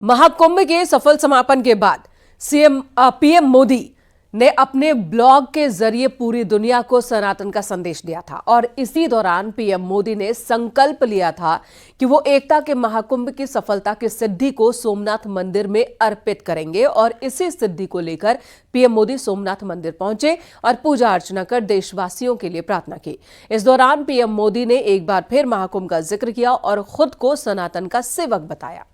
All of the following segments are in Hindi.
महाकुंभ के सफल समापन के बाद पीएम मोदी ने अपने ब्लॉग के जरिए पूरी दुनिया को सनातन का संदेश दिया था और इसी दौरान पीएम मोदी ने संकल्प लिया था कि वो एकता के महाकुंभ की सफलता की सिद्धि को सोमनाथ मंदिर में अर्पित करेंगे। और इसी सिद्धि को लेकर पीएम मोदी सोमनाथ मंदिर पहुंचे और पूजा अर्चना कर देशवासियों के लिए प्रार्थना की। इस दौरान पीएम मोदी ने एक बार फिर महाकुंभ का जिक्र किया और खुद को सनातन का सेवक बताया।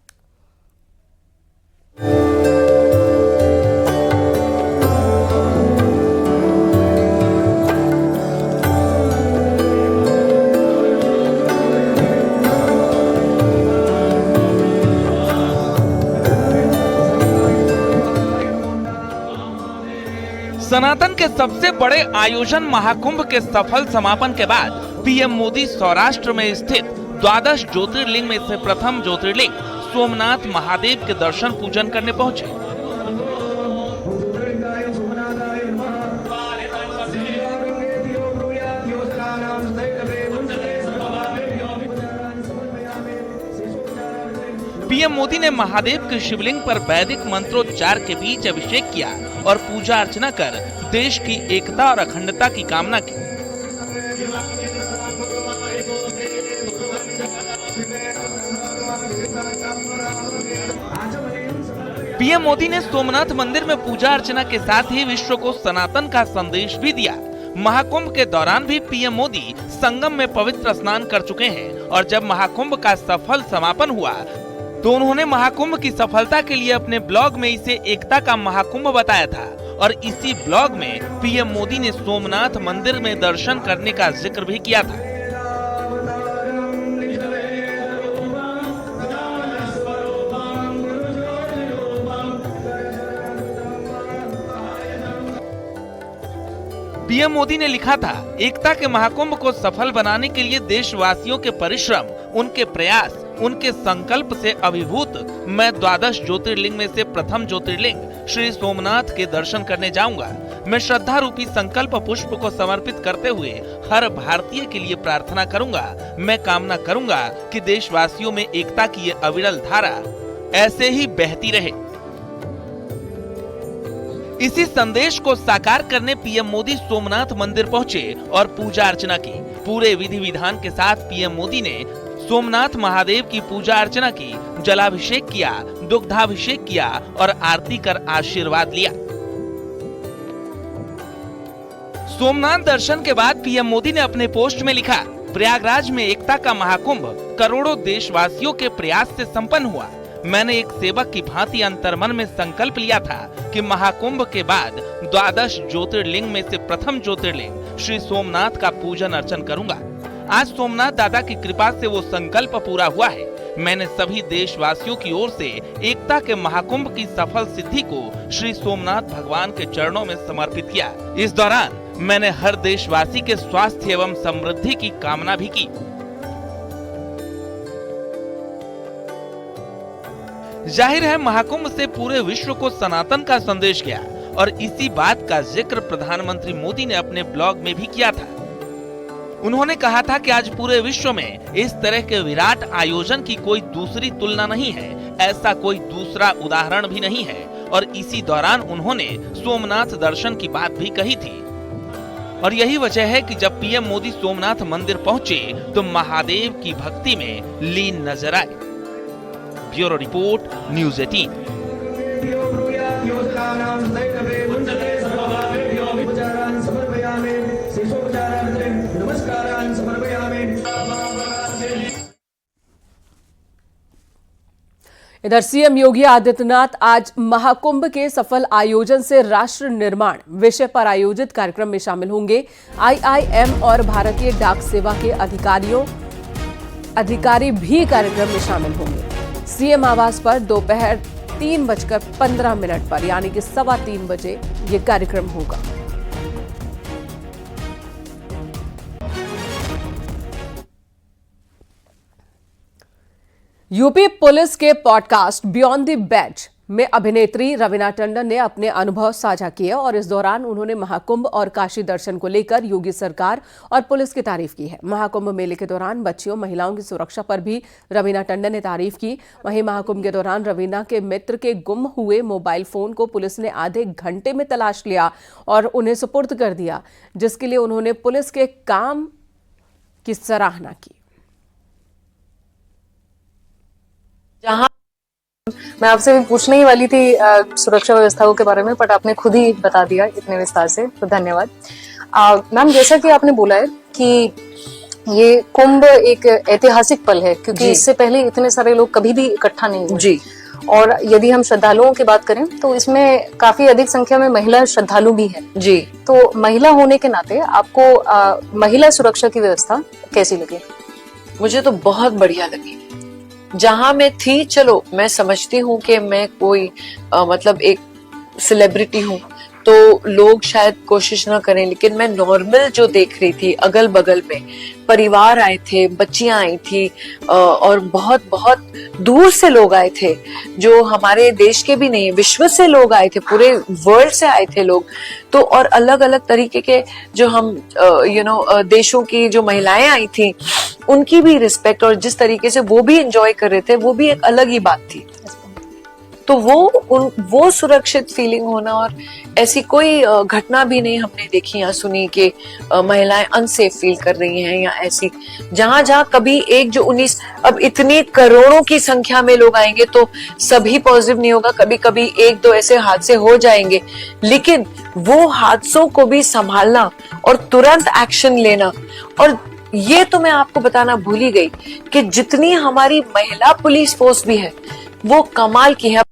सनातन के सबसे बड़े आयोजन महाकुंभ के सफल समापन के बाद पीएम मोदी सौराष्ट्र में स्थित द्वादश ज्योतिर्लिंग में से प्रथम ज्योतिर्लिंग सोमनाथ महादेव के दर्शन पूजन करने पहुंचे। पीएम मोदी ने महादेव के शिवलिंग पर वैदिक मंत्रोच्चार के बीच अभिषेक किया और पूजा अर्चना कर देश की एकता और अखंडता की कामना की। पीएम मोदी ने सोमनाथ मंदिर में पूजा अर्चना के साथ ही विश्व को सनातन का संदेश भी दिया। महाकुंभ के दौरान भी पीएम मोदी संगम में पवित्र स्नान कर चुके हैं और जब महाकुंभ का सफल समापन हुआ तो उन्होंने महाकुंभ की सफलता के लिए अपने ब्लॉग में इसे एकता का महाकुंभ बताया था और इसी ब्लॉग में पीएम मोदी ने सोमनाथ मंदिर में दर्शन करने का जिक्र भी किया था। पीएम मोदी ने लिखा था, एकता के महाकुंभ को सफल बनाने के लिए देशवासियों के परिश्रम, उनके प्रयास, उनके संकल्प से अभिभूत मैं द्वादश ज्योतिर्लिंग में से प्रथम ज्योतिर्लिंग श्री सोमनाथ के दर्शन करने जाऊंगा। मैं श्रद्धा रूपी संकल्प पुष्प को समर्पित करते हुए हर भारतीय के लिए प्रार्थना करूंगा। मैं कामना करूंगा कि देशवासियों में एकता की ये अविरल धारा ऐसे ही बहती रहे। इसी संदेश को साकार करने पीएम मोदी सोमनाथ मंदिर पहुंचे और पूजा अर्चना की। पूरे विधि विधान के साथ पीएम मोदी ने सोमनाथ महादेव की पूजा अर्चना की, जलाभिषेक किया, दुग्धाभिषेक किया और आरती कर आशीर्वाद लिया। सोमनाथ दर्शन के बाद पीएम मोदी ने अपने पोस्ट में लिखा, प्रयागराज में एकता का महाकुंभ करोड़ों देशवासियों के प्रयास से संपन्न हुआ। मैंने एक सेवक की भांति अंतर्मन में संकल्प लिया था कि महाकुंभ के बाद द्वादश ज्योतिर्लिंग में से प्रथम ज्योतिर्लिंग श्री सोमनाथ का पूजन अर्चन करूंगा। आज सोमनाथ दादा की कृपा से वो संकल्प पूरा हुआ है। मैंने सभी देशवासियों की ओर से एकता के महाकुंभ की सफल सिद्धि को श्री सोमनाथ भगवान के चरणों में समर्पित किया। इस दौरान मैंने हर देशवासी के स्वास्थ्य एवं समृद्धि की कामना भी की। जाहिर है महाकुंभ से पूरे विश्व को सनातन का संदेश गया और इसी बात का जिक्र प्रधानमंत्री मोदी ने अपने ब्लॉग में भी किया था। उन्होंने कहा था कि आज पूरे विश्व में इस तरह के विराट आयोजन की कोई दूसरी तुलना नहीं है, ऐसा कोई दूसरा उदाहरण भी नहीं है। और इसी दौरान उन्होंने सोमनाथ दर्शन की बात भी कही थी और यही वजह है कि जब पीएम मोदी सोमनाथ मंदिर पहुंचे तो महादेव की भक्ति में लीन नजर आए। Bureau report, news 18। इधर सीएम योगी आदित्यनाथ आज महाकुंभ के सफल आयोजन से राष्ट्र निर्माण विषय पर आयोजित कार्यक्रम में शामिल होंगे। आईआईएम और भारतीय डाक सेवा के अधिकारी भी कार्यक्रम में शामिल होंगे। सीएम आवास पर दोपहर 3:15 पर यानी कि 3:15 बजे ये कार्यक्रम होगा। यूपी पुलिस के पॉडकास्ट बियॉन्ड द बैच में अभिनेत्री रवीना टंडन ने अपने अनुभव साझा किए और इस दौरान उन्होंने महाकुंभ और काशी दर्शन को लेकर योगी सरकार और पुलिस की तारीफ की है। महाकुंभ मेले के दौरान बच्चियों महिलाओं की सुरक्षा पर भी रवीना टंडन ने तारीफ की। वहीं महाकुंभ के दौरान रवीना के मित्र के गुम हुए मोबाइल फोन को पुलिस ने आधे घंटे में तलाश लिया और उन्हें सुपुर्द कर दिया, जिसके लिए उन्होंने पुलिस के काम की सराहना की। जहां मैं आपसे भी पूछने ही वाली थी सुरक्षा व्यवस्थाओं के बारे में, बट आपने खुद ही बता दिया इतने विस्तार से, तो धन्यवाद। मैम, जैसा कि आपने बोला है कि ये कुंभ एक ऐतिहासिक पल है, क्योंकि इससे पहले इतने सारे लोग कभी भी इकट्ठा नहीं हुए जी। और यदि हम श्रद्धालुओं की बात करें तो इसमें काफी अधिक संख्या में महिला श्रद्धालु भी हैं जी। तो महिला होने के नाते आपको महिला सुरक्षा की व्यवस्था कैसी लगी? मुझे तो बहुत बढ़िया लगी। जहां मैं थी, चलो मैं समझती हूँ कि मैं कोई मतलब एक सेलिब्रिटी हूँ तो लोग शायद कोशिश ना करें, लेकिन मैं नॉर्मल जो देख रही थी, अगल बगल में परिवार आए थे, बच्चियां आई थी और बहुत बहुत दूर से लोग आए थे जो हमारे देश के भी नहीं, विश्व से लोग आए थे, पूरे वर्ल्ड से आए थे लोग। तो और अलग अलग तरीके के जो हम देशों की जो महिलाएं आई थी, उनकी भी रिस्पेक्ट और जिस तरीके से वो भी एंजॉय कर रहे थे, वो भी एक अलग ही बात थी। तो वो सुरक्षित फीलिंग होना, और ऐसी कोई घटना भी नहीं हमने देखी या सुनी कि महिलाएं अनसेफ फील कर रही हैं या ऐसी। जहां जहां कभी एक जो 19 अब इतनी करोड़ों की संख्या में लोग आएंगे तो सभी पॉजिटिव नहीं होगा, कभी कभी एक दो ऐसे हादसे हो जाएंगे, लेकिन वो हादसों को भी संभालना और तुरंत एक्शन लेना। और ये तो मैं आपको बताना भूल ही गई कि जितनी हमारी महिला पुलिस फोर्स भी है वो कमाल की है।